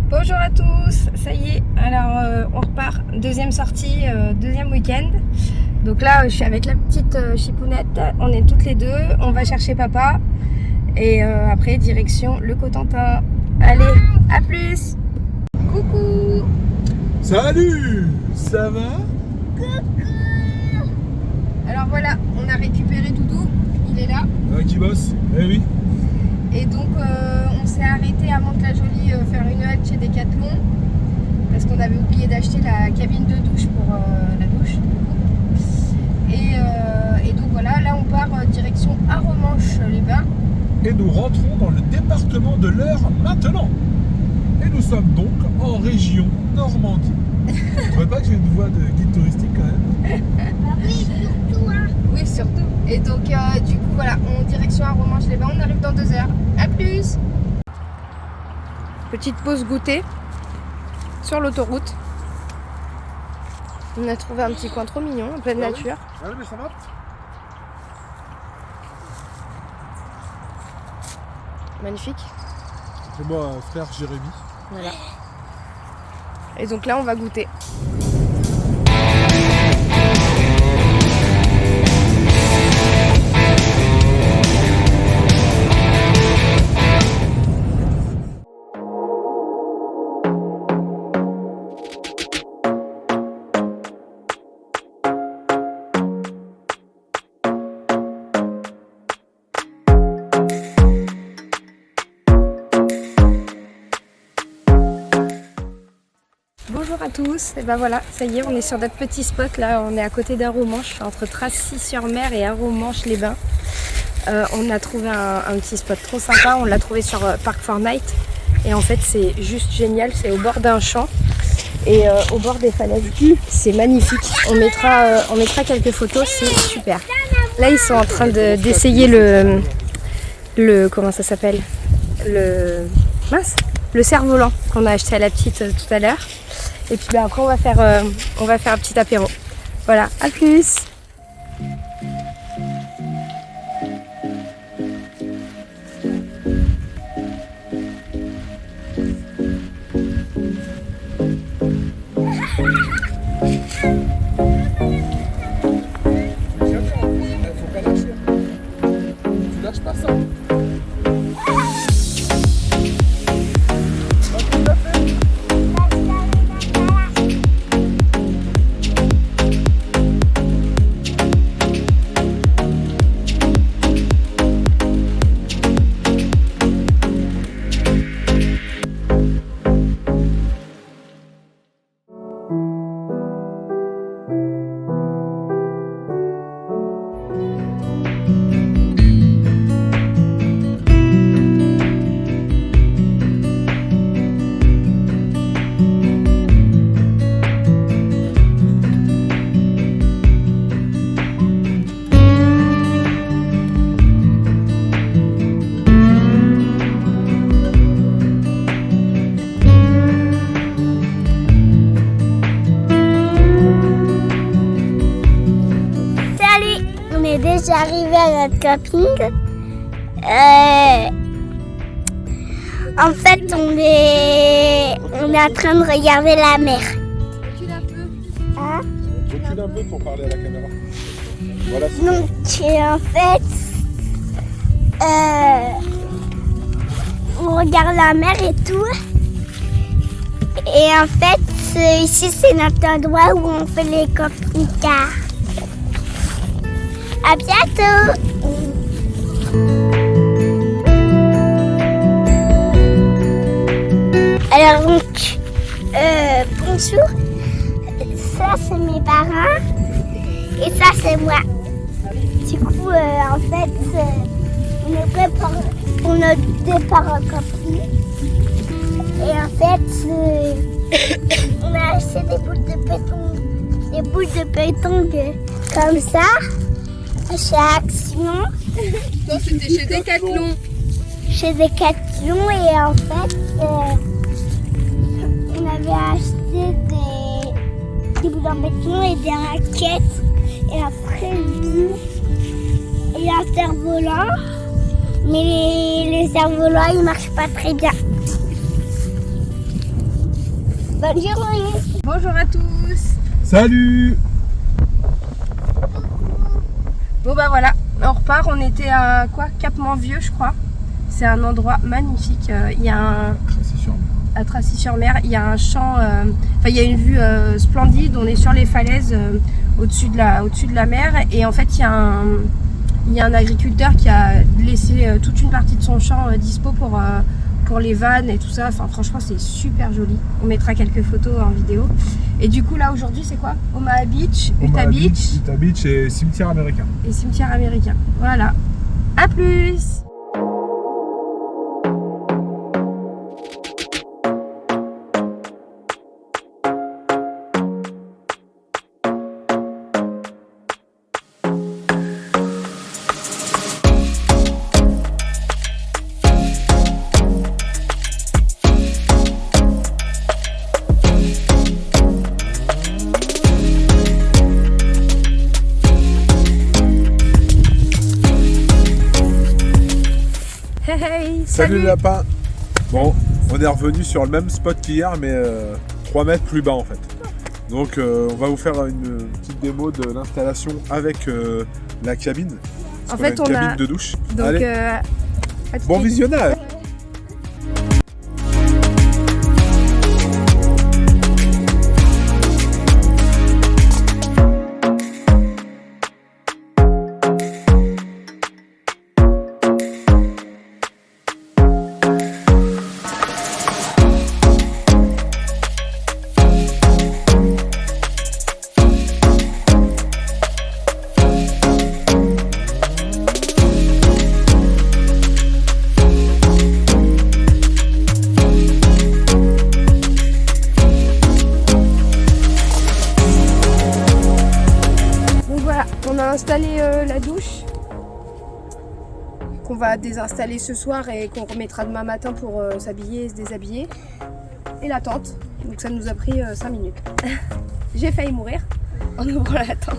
Bonjour à tous, ça y est, alors on repart, deuxième sortie, deuxième week-end. Donc là je suis avec la petite chipounette, on est toutes les deux, on va chercher papa et après direction le Cotentin. Allez, à plus. Coucou. Salut. Ça va? Coucou. Alors voilà, on a récupéré Doudou, il est là. Qui bosse? Eh oui. Et donc on s'est arrêté à Mantes-la-Jolie faire une halte chez Decathlon parce qu'on avait oublié d'acheter la cabine de douche pour la douche. Et donc voilà, là on part direction Arromanches-les-Bains. Et nous rentrons dans le département de l'Eure maintenant. Et nous sommes donc en région Normandie. Je ne trouvais pas que j'ai une voix de guide touristique quand même. Oui, surtout hein. Oui, surtout. Et donc du coup voilà, en direction Arromanches-les-Bains, on arrive dans 2 heures. A plus. Petite pause goûter sur l'autoroute. On a trouvé un petit coin trop mignon, en pleine nature. Ah oui, mais ça va. Magnifique. C'est moi, frère Jérémy. Voilà. Et donc là, on va goûter. Bonjour à tous, et ben voilà, ça y est, on est sur notre petit spot là, on est à côté d'Arromanches, entre Tracy-sur-Mer et Arromanches-les-Bains. On a trouvé un petit spot trop sympa, on l'a trouvé sur Park4Night et en fait c'est juste génial, c'est au bord d'un champ et au bord des falaises, c'est magnifique, on mettra quelques photos, c'est super. Là ils sont en train d'essayer le comment ça s'appelle, le cerf-volant qu'on a acheté à la petite tout à l'heure. Et puis après on va faire un petit apéro. Voilà, à plus. Faut pas lâcher. Tu lâches pas ça. Déjà arrivé à notre camping. En fait, on est en train de regarder la mer. Recule un peu. Hein? Recule un peu pour parler à la caméra. Voilà. Donc, en fait, on regarde la mer et tout. Et en fait, ici, c'est notre endroit où on fait les camping-cars. À bientôt! Alors donc, bonjour, ça c'est mes parents et ça c'est moi. Du coup, en fait, on est prêt pour notre départ en camping. Et en fait, on a acheté des boules de pétanque comme ça. Chez Action. Non, c'était chez Decathlon. Chez Decathlon et en fait, on avait acheté des boules en béton et des raquettes. Et après, et un cerf-volant. Mais le cerf-volant, il marche pas très bien. Bonne journée. Bonjour à tous. Salut. Bon bah voilà, on repart, on était à quoi, Cap-Mont-Vieux je crois. C'est un endroit magnifique, il y a un... à Tracy-sur-Mer, il y a un champ, il y a une vue splendide, on est sur les falaises au-dessus de la mer et en fait il y a un agriculteur qui a laissé toute une partie de son champ dispo pour les vannes et tout ça. Enfin franchement c'est super joli, on mettra quelques photos en vidéo. Et du coup là aujourd'hui c'est quoi? Omaha Beach, Utah Beach. Utah Beach et cimetière américain. Et cimetière américain, voilà, à plus. Hey, Salut les lapins. Bon, on est revenu sur le même spot qu'hier, mais 3 mètres plus bas en fait. Donc on va vous faire une petite démo de l'installation avec la cabine. En fait, on a une cabine de douche. Donc, Allez, à tout bon de suite. visionnage. On a installé la douche qu'on va désinstaller ce soir et qu'on remettra demain matin pour s'habiller et se déshabiller. Et la tente, donc ça nous a pris 5 minutes. J'ai failli mourir en ouvrant la tente.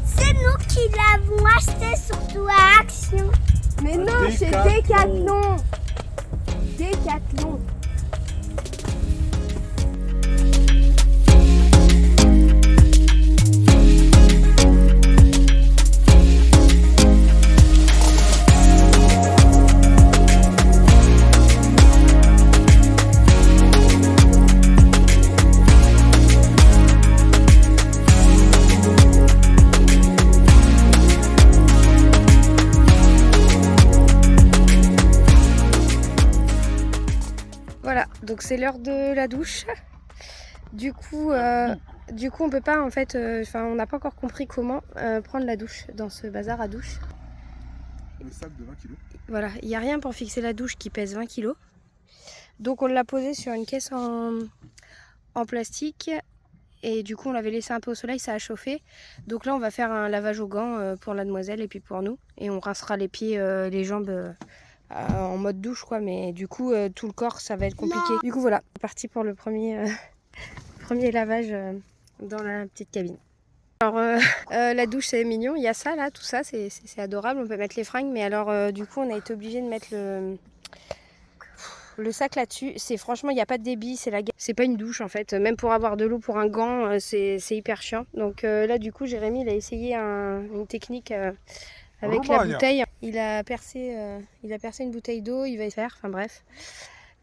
C'est nous qui l'avons acheté surtout à Action. Mais non, c'est Décathlon. Décathlon. Voilà, donc c'est l'heure de la douche. Du coup, on peut pas en fait, on n'a pas encore compris comment prendre la douche dans ce bazar à douche. Le sac de 20 kg. Voilà, il n'y a rien pour fixer la douche qui pèse 20 kg. Donc on l'a posé sur une caisse en plastique et du coup on l'avait laissé un peu au soleil, ça a chauffé. Donc là on va faire un lavage aux gants pour la demoiselle et puis pour nous. Et on rincera les pieds, les jambes en mode douche quoi, mais du coup tout le corps ça va être compliqué. Du coup voilà, c'est parti pour le premier lavage dans la petite cabine. Alors la douche c'est mignon, il y a ça là, tout ça c'est adorable, on peut mettre les fringues, mais alors du coup on a été obligé de mettre le sac là-dessus. C'est franchement il n'y a pas de débit, c'est pas une douche en fait, même pour avoir de l'eau pour un gant c'est hyper chiant. Donc là du coup Jérémy il a essayé une technique avec la bouteille. Il a percé une bouteille d'eau, il va y faire, enfin bref.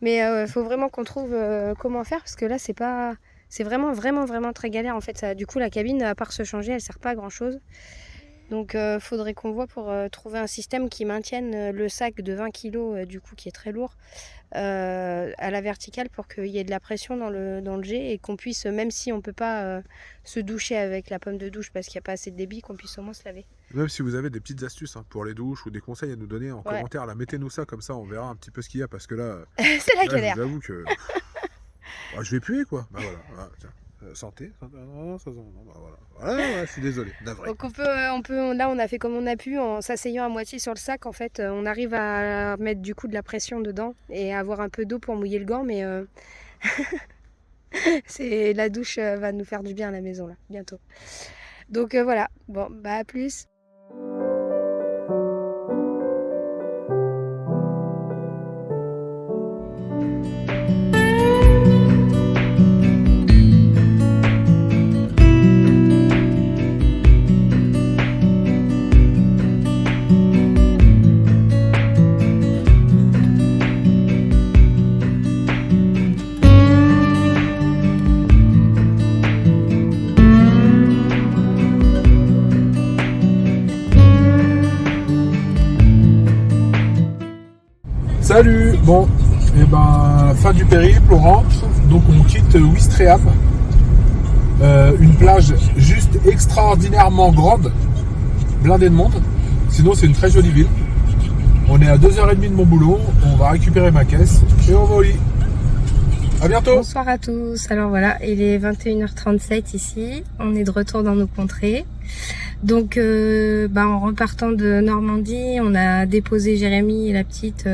Mais faut vraiment qu'on trouve comment faire parce que là c'est vraiment très galère en fait. Ça, du coup la cabine à part se changer elle sert pas à grand chose. Donc faudrait qu'on voit pour trouver un système qui maintienne le sac de 20 kg du coup qui est très lourd à la verticale pour qu'il y ait de la pression dans le jet et qu'on puisse, même si on peut pas se doucher avec la pomme de douche parce qu'il n'y a pas assez de débit, qu'on puisse au moins se laver. Même si vous avez des petites astuces pour les douches ou des conseils à nous donner en commentaire, là, mettez-nous ça comme ça, on verra un petit peu ce qu'il y a parce que là, c'est la galère. J'avoue que je vais puer quoi. Bah voilà, tiens. Santé. Non, voilà, je suis désolé. Donc on peut, là on a fait comme on a pu en s'asseyant à moitié sur le sac. En fait, on arrive à mettre du coup de la pression dedans et avoir un peu d'eau pour mouiller le gant, mais la douche va nous faire du bien à la maison là, bientôt. Donc voilà, bon, bah à plus. Salut. Bon, et ben fin du périple, on rentre, donc on quitte Ouistreham, une plage juste extraordinairement grande, blindée de monde. Sinon c'est une très jolie ville. On est à 2h30 de mon boulot, on va récupérer ma caisse et on va au lit. À bientôt. Bonsoir à tous. Alors voilà, il est 21h37 ici. On est de retour dans nos contrées. Donc en repartant de Normandie, on a déposé Jérémy et la petite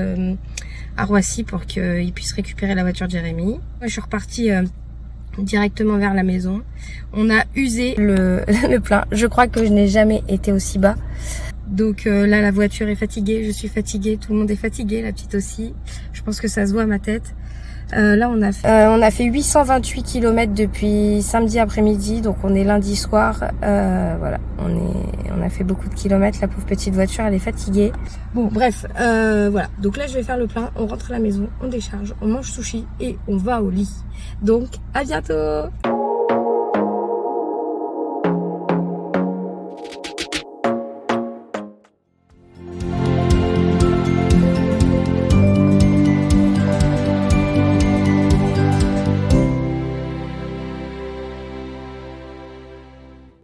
à Roissy pour qu'ils puissent récupérer la voiture de Jérémy. Moi, je suis repartie directement vers la maison. On a usé le plein. Je crois que je n'ai jamais été aussi bas. Donc là, la voiture est fatiguée, je suis fatiguée, tout le monde est fatigué, la petite aussi. Je pense que ça se voit à ma tête. Là, on a fait 828 km depuis samedi après-midi, donc on est lundi soir. Voilà, on a fait beaucoup de kilomètres. La pauvre petite voiture, elle est fatiguée. Bon, bref, voilà. Donc là, je vais faire le plein. On rentre à la maison, on décharge, on mange sushi et on va au lit. Donc, à bientôt.